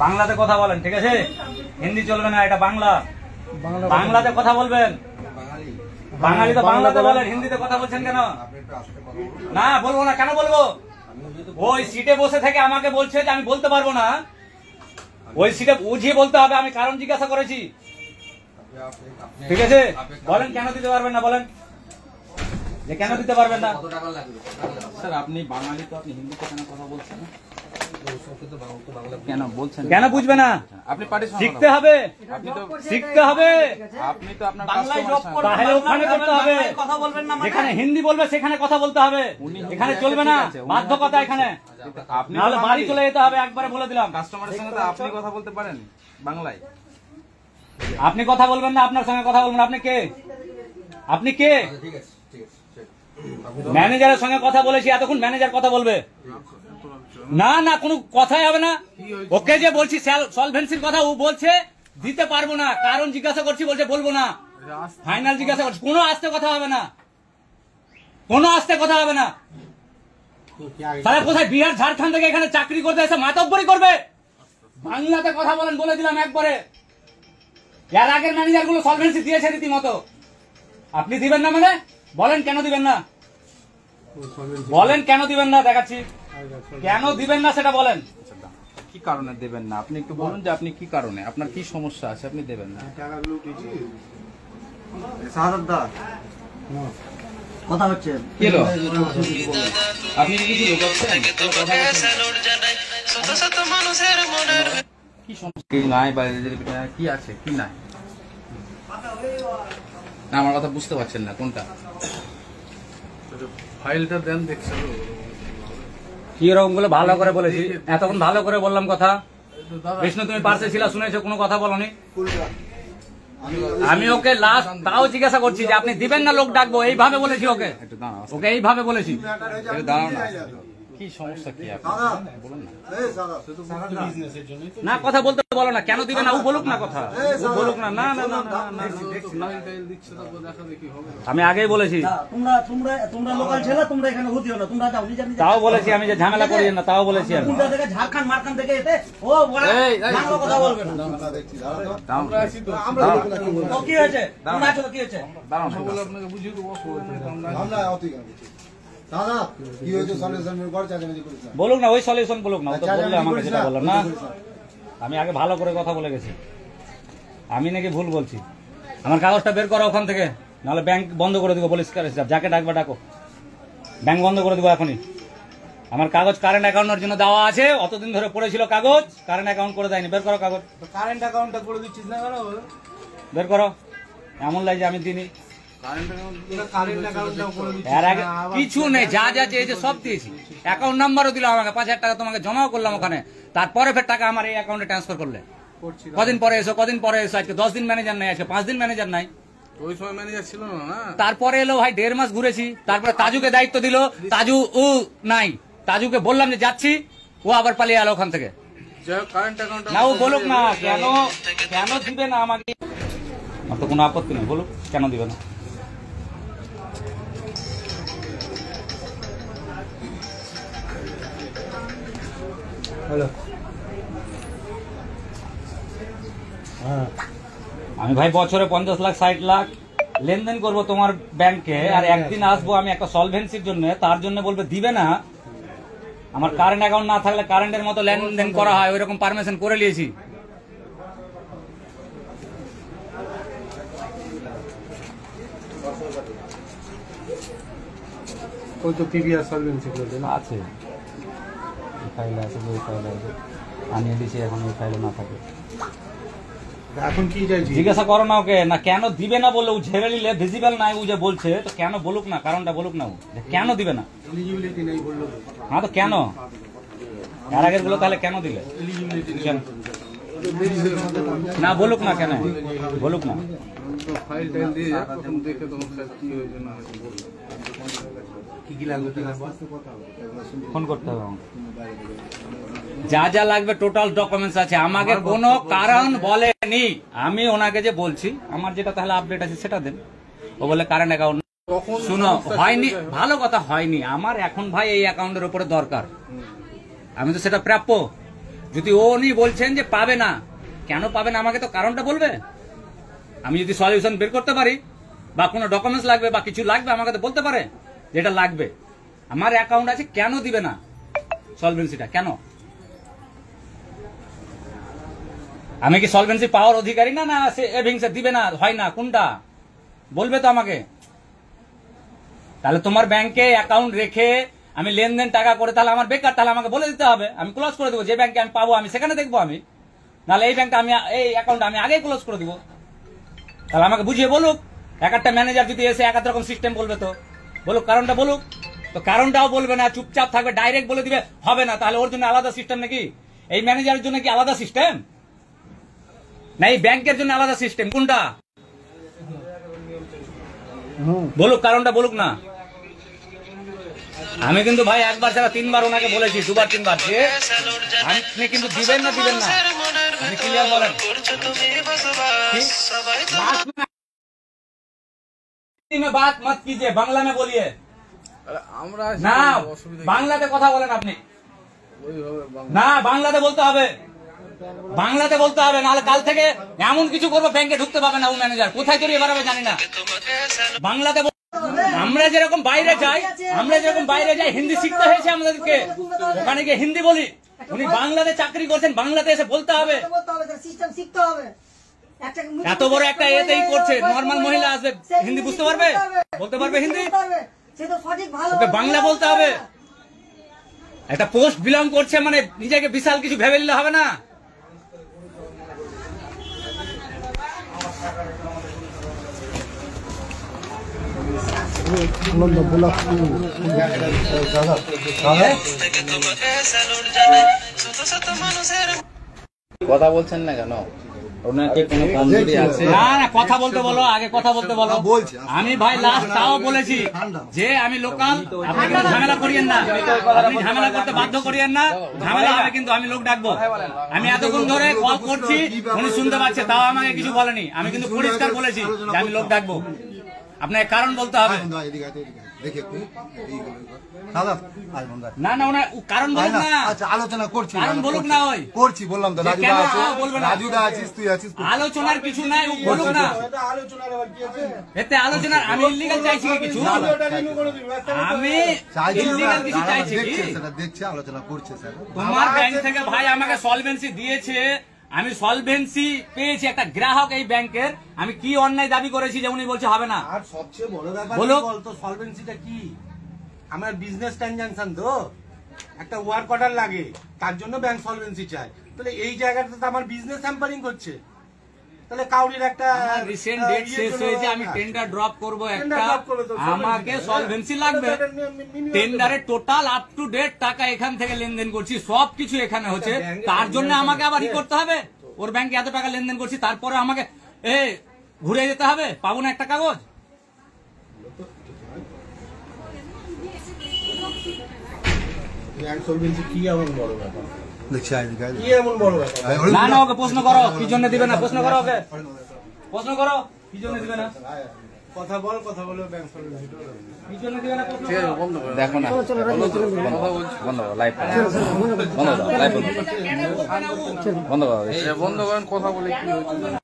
বাংলাতে কথা বলেন, ঠিক আছে? হিন্দি চলবে না, এটা বাংলা। বাংলাতে কথা বলবেন। বাঙালি তো বাংলাতে বলেন, হিন্দিতে কথা বলছেন কেন? না বলবো না, কেন বলবো? ওই সিটে বসে থেকে আমাকে বলছে যে আমি বলতে পারবো না। ওই সিটে বুঝিয়ে বলতে হবে, আমি কারণ জিজ্ঞাসা করেছি, ঠিক আছে? বলেন কেন দিতে পারবেন না, বলেন যে কেন দিতে পারবেন না। স্যার আপনি বাঙালি, তো আপনি হিন্দিতে কেন কথা বলছেন না? কেন বলছেন? কেন বুঝবে না? আপনি পার্টি শিখতে হবে, আপনি তো শিখতে হবে। আপনি তো আপনার বাংলায় জব করতে তাহলে ওখানে করতে হবে, কথা বলবেন না, যেখানে হিন্দি বলবে সেখানে কথা বলতে হবে। এখানে চলবে না, বাধ্যকতা এখানে। আপনি নাহলে বাড়ি চলে যেতে হবে, একবারে বলে দিলাম। কাস্টমারের সঙ্গে তো আপনি কথা বলতে পারেন বাংলায়। আপনি কথা বলবেন না, আপনার সঙ্গে কথা বলবেন। আপনি কে? আপনি কে? ম্যানেজারের সঙ্গে কথা বলেছি, এতক্ষণ ম্যানেজার কথা বলবে না। না কোনো কথাই হবে না। ওকে যে বলছি সলভেন্সির কথা, ও বলছে দিতে পারবো না, কারণ জিজ্ঞাসা করছি, বলছে বলবো না। ফাইনাল জিজ্ঞাসা করছি, কোনো আস্তে কথা হবে না, কোনো আস্তে কথা হবে না। তারা কোথায় বিহার ঝাড়খণ্ড থেকে এখানে চাকরি করতে এসে মাতব্বরি করবে? বাংলাতে কথা বলেন, বলে দিলাম একবারে। এর আগের ম্যানেজার গুলো সলভেন্সি দিয়েছে রীতিমতো। আপনি দিবেন না মানে? বলেন কেন দিবেন না, বলেন কেন দিবেন না, দেখাচ্ছি কেন দিবেন না সেটা বলেন। কি কারণে দেবেন না আপনি একটু বলুন, যে আপনি কি কারণে, আপনার কি সমস্যা আছে আপনি দেবেন না? কথা হচ্ছে কি হলো? আপনি কি কিছু লুকাচ্ছেন? কি সমস্যা কি নাই, বা কি আছে কি নাই? না আমার কথা বুঝতে পারছেন না, কোনটা? ফাইলটা দেন, দেখছেন কি রকম গুলো ভালো করে বলেছি, এতক্ষণ ভালো করে বললাম কথা। বিষ্ণু তুমি পার্সে ছিল, শুনেছো, কোনো কথা বলনি। আমি ওকে লাস্ট তাও জিজ্ঞাসা করছি যে আপনি দিবেন না, লোক ডাকবো, এইভাবে বলেছি ওকে। একটু দাঁড়াও, ওকে এইভাবে বলেছি। একটু দাঁড়াও না, কি সমস্যা কি আপনার বলুন না। না কথা বলতে বলো না, কেন দিবে না ও বলুক না, কথা ও বলুক না। না না না না, আমি আগেই বলেছি, তোমরা তোমরা তোমরা লোকাল ছেলে, তোমরা এখানে হতিও না, তোমরা যাও নিজে নিজে। তাও বলেছি আমি যে ঝামেলা করি না, তাও বলেছি আমি। তোমরা থেকে ঝাড়খণ্ড মারখান থেকে এতে ও বলা বাংলা কথা বলবে না। তো কি হয়েছে? তোমরা আছো তো কি হয়েছে? আপনাকে বুঝিয়ে দেবো। বলুক না, ওই সলিউশন বলুক না, ও তো বললে আমাকে যেটা বললাম না। আমি আগে ভালো করে কথা বলে গেছি, আমি নাকি ভুল বলছি। আমার কাগজটা বের করো ওখান থেকে, নাহলে ব্যাংক বন্ধ করে দিব। পুলিশ যাকে ডাকবে ডাকো, ব্যাংক বন্ধ করে দিব এখনই। আমার কাগজ কারেন্ট অ্যাকাউন্টের জন্য দেওয়া আছে, অতদিন ধরে পড়েছিল কাগজ, কারেন্ট অ্যাকাউন্ট করে দেয়নি। বের করো কাগজ, কারেন্ট অ্যাকাউন্টটা করে দিচ্ছিস না কেন? বের করো। এমন লাগে যে আমি দিনই এর আগে কিছু নেই, যা যা চেয়েছে সব দিয়েছি। অ্যাকাউন্ট নাম্বারও দিলাম, আমাকে 5,000 টাকা তোমাকে জমাও করলাম ওখানে। তারপরে ফের টাকা আমার এই অ্যাকাউন্টে ট্রান্সফার করলে। কদিন পরে এসো, কদিন পরে এসো। আজকে 10 দিন ম্যানেজার নাই, আজকে 5 দিন ম্যানেজার নাই। ওই সময় ম্যানেজার ছিল না। তারপরে এলো ভাই, 1.5 মাস ঘুরেছি। তারপরে তাজুকে দায়িত্ব দিল, তাজু ও নাই। তাজুকে বললাম যে যাচ্ছি, ও আবার পালিয়ে এলো ওখান থেকে। না ও বলুক না, কেন কেন দিবে না আমাকে। আমার তো কোনো আপত্তি নেই, বলুক কেন দিবে না। আমি ভাই বছরে 50 লাখ 60 লাখ লেনদেন করব তোমার ব্যাংকে, আর একদিন আসবো আমি একটা সলভেন্সির জন্য, তার জন্য বলবে দিবে না। আমার কারেন্ট অ্যাকাউন্ট না থাকলে কারেন্টের মতো লেনদেন করা হয়, ওইরকম পারমিশন করে নিয়েছি। ওই তো পিবিআর সলভেন্সি আছে, ফাইল আছে, ওই ফাইল আছে, আনিয়ে দিয়েছি। এখন ওই ফাইলে না থাকে, এখন কি চাইছি? জিজ্ঞাসা করো না ওকে। না কেন দিবে না বললে, ও ঝেড়ে নিলে ভিজিবল নাই ও যে বলছে, তো কেন বলুক না, কারণটা বলুক না ও কেন দিবে না। এলিজিবিলিটি নেই বললো। হ্যাঁ তো কেন এর আগের গুলো তাহলে কেন দিলে? কেন না বলুক না, কেন বলুক না। ফাইল টাইল দিয়ে প্রথম দেখে তোমার কি হয়েছে না হয়েছে কি কি লাগবে ফোন করতে হবে আমাকে। যা যা লাগবে টোটাল ডকুমেন্টস আছে, আমাকে কোনো কারণ বলেনি। আমি ওনাকে যে বলছি আমার যেটা তাহলে আপডেট আছে সেটা দেন। ও বলে কারেন্ট অ্যাকাউন্ট। শুনো, হয়নি, ভালো কথা হয়নি। আমার এখন ভাই এই অ্যাকাউন্টের উপরে দরকার, আমি তো সেটা প্রাপ্য। যদি উনি বলছেন যে পাবে না, কেন পাবে না আমাকে তো কারণটা বলবে। আমি যদি সলিউশন বের করতে পারি বা কোনো ডকুমেন্টস লাগবে বা কিছু লাগবে আমাকে তো বলতে পারে যেটা লাগবে। আমার অ্যাকাউন্ট আছে, কেন দিবে না সলভেন্সিটা? কেন? আমি কি সলভেন্সি পাওয়ার অধিকারী না? না সেভিংসে দিবে না, হয় না, কোনটা বলবে তো আমাকে। তাহলে তোমার ব্যাংকে অ্যাকাউন্ট রেখে আমি লেনদেন টাকা করে তাহলে আমার বেকার, তাহলে আমাকে বলে দিতে হবে, আমি ক্লোজ করে দেবো। যে ব্যাংকে আমি পাবো আমি সেখানে দেখবো আমি, নাহলে এই ব্যাংকটা আমি এই অ্যাকাউন্ট আমি আগেই ক্লোজ করে দিব। তাহলে আমাকে বুঝিয়ে বলুক। এক একটা ম্যানেজার যদি এসে এক এক রকম সিস্টেম বলবে তো বলুক, কারণটা বলুক। তো কারণটাও বলবে না, চুপচাপ থাকবে, ডাইরেক্ট বলে দিবে হবে না। তাহলে ওর জন্য আলাদা সিস্টেম নাকি? এই ম্যানেজারের জন্য কি আলাদা সিস্টেম, না এই ব্যাংকের জন্য আলাদা সিস্টেম? কোনটা বলুক, কারণটা বলুক না। আমি কিন্তু ভাই একবার ছাড়া তিনবার ওনাকে বলেছি, দুবার তিনবার, যে আপনি কিন্তু দিবেন না দিবেন না, আপনি ক্লিয়ার বলেন। बात मत कीजिए, बांग्ला में बोलिए আমরা না, অসুবিধা বাংলাতে কথা বলেন আপনি। ওইভাবে বাংলা না, বাংলাতে বলতে হবে, বাংলাতে বলতে হবে, নাহলে কাল থেকে এমন কিছু করবো ব্যাংকে ঢুকতে পাবে না ও ম্যানেজার। কোথায় তৈরি এবার আমি জানি না। বাংলাতে আমরা যেরকম বাইরে যাই, হিন্দি শিখতে হয়েছে আমাদেরকে, ওখানে গিয়ে হিন্দি বলি। উনি বাংলাতে চাকরি করছেন, বাংলাতে এসে বলতে হবে। সিস্টেম শিখতে হবে। এত বড় একটা এতেই করছে, নর্মাল মহিলা আসবে, হিন্দি বুঝতে পারবে, বলতে পারবে হিন্দি? সে তো সঠিক ভালো ওকে বাংলা বলতে হবে। একটা পোস্ট বিলং করছে মানে নিজেকে বিশাল কিছু ভেবে নিলে হবে না। কথা বলছেন না কেন? ওনার কি কোনো কমজোরি আছে? না না, কথা বলতে বলো, আগে কথা বলতে বলো। আমি ভাই লাস্ট তাও বলেছি যে আমি লোকাল, আপনি কিন্তু ঝামেলা করিয়েন না, আপনি ঝামেলা করতে বাধ্য করিয়েন না, ঝামেলা হবে কিন্তু আমি লোক ডাকবো। আমি এতক্ষণ ধরে কল করছি, উনি শুনতে পাচ্ছে, তাও আমাকে কিছু বলেনি। আমি কিন্তু পরিষ্কার বলেছি যে আমি লোক ডাকবো, আপনাকে কারণ বলতে হবে। না না, ওনার কারণ বলুক না। আচ্ছা, আলোচনা করছি, কারণ বলুক না, ওই করছি বললাম তো, যে কেন বলবে না? রাজুদা আছিস, তুই আছিস, আলোচনার কিছু নাই, ও বলুক না। এতে আলোচনার আমি ইল্লিগাল চাইছি কি কিছু? আমি ইল্লিগাল কিছু চাইছি কি? দেখছে সেটা, দেখছে, আলোচনা করছে স্যার। তোমার ব্যাংক থেকে ভাই আমাকে সলভেন্সি দিয়েছে, আমি সলভেন্সি পেয়েছি একটা গ্রাহক এই ব্যাংকের। আমি কি অন্যায় দাবি করেছি যে উনি বলছে হবে না? আর সবচেয়ে বড় ব্যাপার বলো। কি বলতো, সলভেন্সিটা কি? আমার বিজনেস ট্রানজাকশন তো একটা ওয়ার্ক অর্ডার লাগে, তার জন্য ব্যাংক সলভেন্সি চায়। তাহলে এই জায়গাটাতে তো আমার বিজনেস হ্যাম্পারিং করছে। তাহলে কাউরির একটা রিসেন্ট ডেট শেষ হয়েছে, আমি টেন্ডার ড্রপ করব একটা, drop করবে তো, আমাকে সলভেন্সি লাগবে। টেন্ডারে টোটাল আপ টু ডেট টাকা এখান থেকে লেনদেন করছি, সবকিছু এখানে হচ্ছে, তার জন্য আমাকে আবার ই করতে হবে। ওর ব্যাংকে এত টাকা লেনদেন করছি, তারপরে আমাকে ঘুরে যেতে হবে, পাবো না একটা কাগজ। ব্যাংক সলভেন্সি কি এমন বড় ব্যাপার? দেখছি আইডিকা। কি এমন বড় ব্যাপার? না না, ওকে প্রশ্ন করো কি জন্য দিবে না, প্রশ্ন করো ওকে, প্রশ্ন করো কি জন্য দিবে না, কথা বলে ব্যাংক সলভেন্সি কি জন্য দিবে না, প্রশ্ন ঠিক আছে, করো। বন্ধ করো। দেখো না, বন্ধ করো, লাইভ বন্ধ করো, লাইভ বন্ধ করো, বন্ধ করো, বন্ধ করেন, কথা বলে কি হয়েছে?